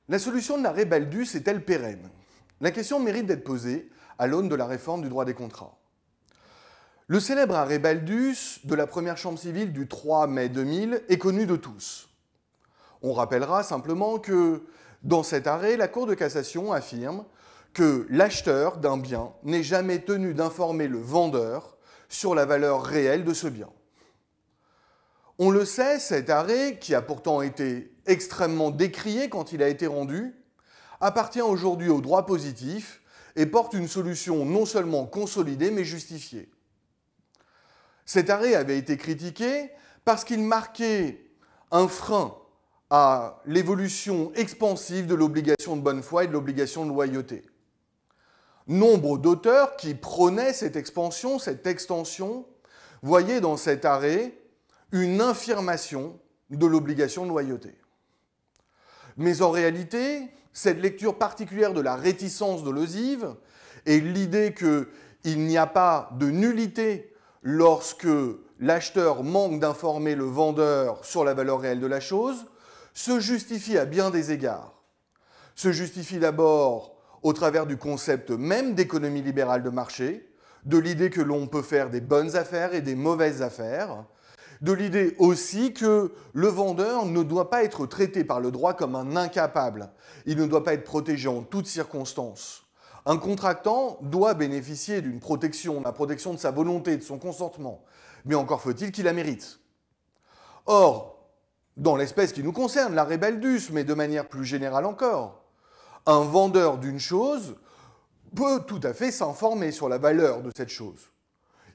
La solution de l'arrêt Baldus est-elle pérenne? La question mérite d'être posée à l'aune de la réforme du droit des contrats. Le célèbre arrêt Baldus de la première chambre civile du 3 mai 2000 est connu de tous. On rappellera simplement que dans cet arrêt, la Cour de cassation affirme que l'acheteur d'un bien n'est jamais tenu d'informer le vendeur sur la valeur réelle de ce bien. On le sait, cet arrêt, qui a pourtant été extrêmement décrié quand il a été rendu, appartient aujourd'hui au droit positif et porte une solution non seulement consolidée mais justifiée. Cet arrêt avait été critiqué parce qu'il marquait un frein à l'évolution expansive de l'obligation de bonne foi et de l'obligation de loyauté. Nombre d'auteurs qui prônaient cette expansion, cette extension, voyaient dans cet arrêt une infirmation de l'obligation de loyauté. Mais en réalité, cette lecture particulière de la réticence dolosive et l'idée qu'il n'y a pas de nullité lorsque l'acheteur manque d'informer le vendeur sur la valeur réelle de la chose, se justifie à bien des égards. Se justifie d'abord au travers du concept même d'économie libérale de marché, de l'idée que l'on peut faire des bonnes affaires et des mauvaises affaires, de l'idée aussi que le vendeur ne doit pas être traité par le droit comme un incapable. Il ne doit pas être protégé en toutes circonstances. Un contractant doit bénéficier d'une protection, la protection de sa volonté, de son consentement. Mais encore faut-il qu'il la mérite. Or, dans l'espèce qui nous concerne, l'arrêt Baldus, mais de manière plus générale encore, un vendeur d'une chose peut tout à fait s'informer sur la valeur de cette chose.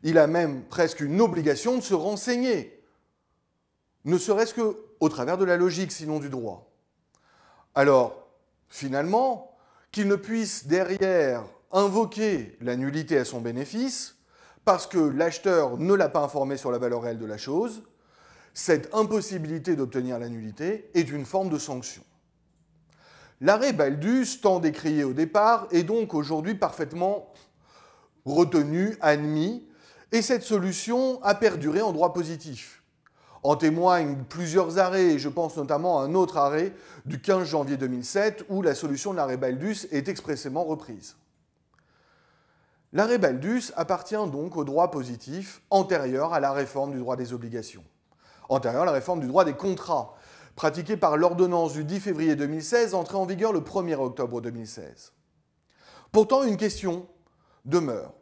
Il a même presque une obligation de se renseigner, ne serait-ce qu'au travers de la logique, sinon du droit. Alors, finalement, qu'il ne puisse derrière invoquer la nullité à son bénéfice, parce que l'acheteur ne l'a pas informé sur la valeur réelle de la chose, cette impossibilité d'obtenir la nullité est une forme de sanction. L'arrêt Baldus, tant décrié au départ, est donc aujourd'hui parfaitement retenu, admis, et cette solution a perduré en droit positif. En témoignent plusieurs arrêts, et je pense notamment à un autre arrêt du 15 janvier 2007 où la solution de l'arrêt Baldus est expressément reprise. L'arrêt Baldus appartient donc au droit positif antérieur à la réforme du droit des obligations, antérieur à la réforme du droit des contrats, pratiquée par l'ordonnance du 10 février 2016, entrée en vigueur le 1er octobre 2016. Pourtant, une question demeure.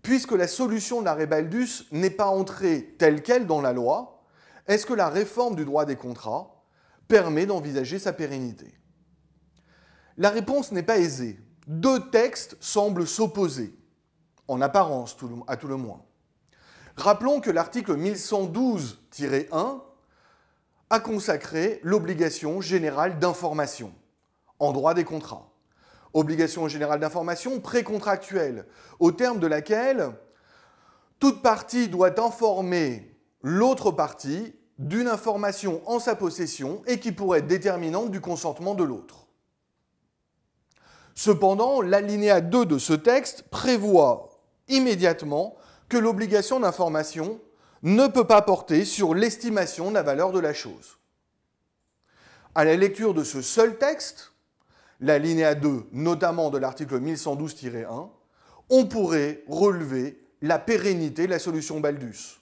Puisque la solution de l'arrêt Baldus n'est pas entrée telle qu'elle dans la loi, est-ce que la réforme du droit des contrats permet d'envisager sa pérennité? La réponse n'est pas aisée. Deux textes semblent s'opposer, en apparence à tout le moins. Rappelons que l'article 1112-1 a consacré l'obligation générale d'information en droit des contrats. Obligation générale d'information précontractuelle, au terme de laquelle toute partie doit informer l'autre partie d'une information en sa possession et qui pourrait être déterminante du consentement de l'autre. Cependant, l'alinéa 2 de ce texte prévoit immédiatement que l'obligation d'information ne peut pas porter sur l'estimation de la valeur de la chose. À la lecture de ce seul texte, l'alinéa 2, notamment de l'article 1112-1, on pourrait relever la pérennité de la solution Baldus.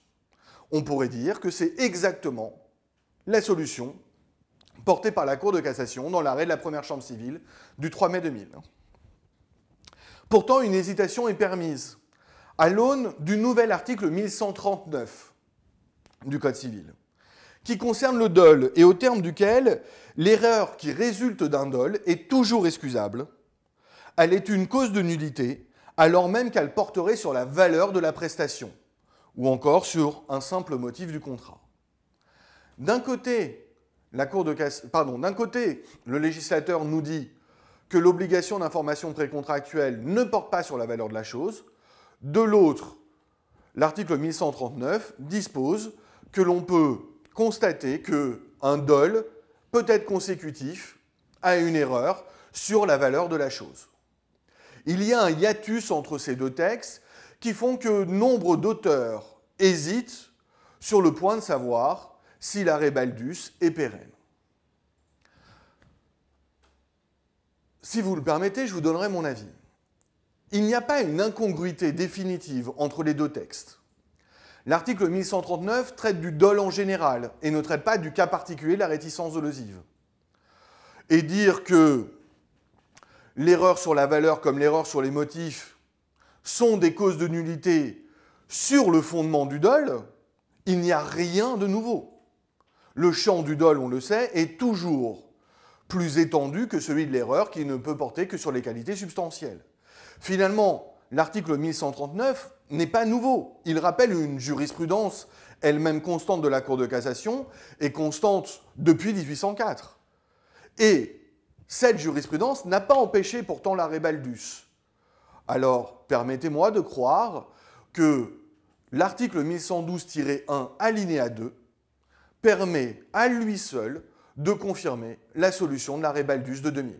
On pourrait dire que c'est exactement la solution portée par la Cour de cassation dans l'arrêt de la première chambre civile du 3 mai 2000. Pourtant, une hésitation est permise à l'aune du nouvel article 1139 du Code civil, qui concerne le dol et au terme duquel l'erreur qui résulte d'un dol est toujours excusable. Elle est une cause de nullité, alors même qu'elle porterait sur la valeur de la prestation, ou encore sur un simple motif du contrat. D'un côté, le législateur nous dit que l'obligation d'information précontractuelle ne porte pas sur la valeur de la chose. De l'autre, l'article 1139 dispose que l'on peut constater qu'un dol peut être consécutif à une erreur sur la valeur de la chose. Il y a un hiatus entre ces deux textes qui font que nombre d'auteurs hésitent sur le point de savoir si l'arrêt Baldus est pérenne. Si vous le permettez, je vous donnerai mon avis. Il n'y a pas une incongruité définitive entre les deux textes. L'article 1139 traite du dol en général et ne traite pas du cas particulier de la réticence dolosive. Et dire que l'erreur sur la valeur comme l'erreur sur les motifs sont des causes de nullité sur le fondement du dol, il n'y a rien de nouveau. Le champ du dol, on le sait, est toujours plus étendu que celui de l'erreur qui ne peut porter que sur les qualités substantielles. Finalement, l'article 1139 n'est pas nouveau. Il rappelle une jurisprudence elle-même constante de la Cour de cassation et constante depuis 1804. Et cette jurisprudence n'a pas empêché pourtant l'arrêt Baldus. Alors, permettez-moi de croire que l'article 1112-1 alinéa 2 permet à lui seul de confirmer la solution de l'arrêt Baldus de 2000.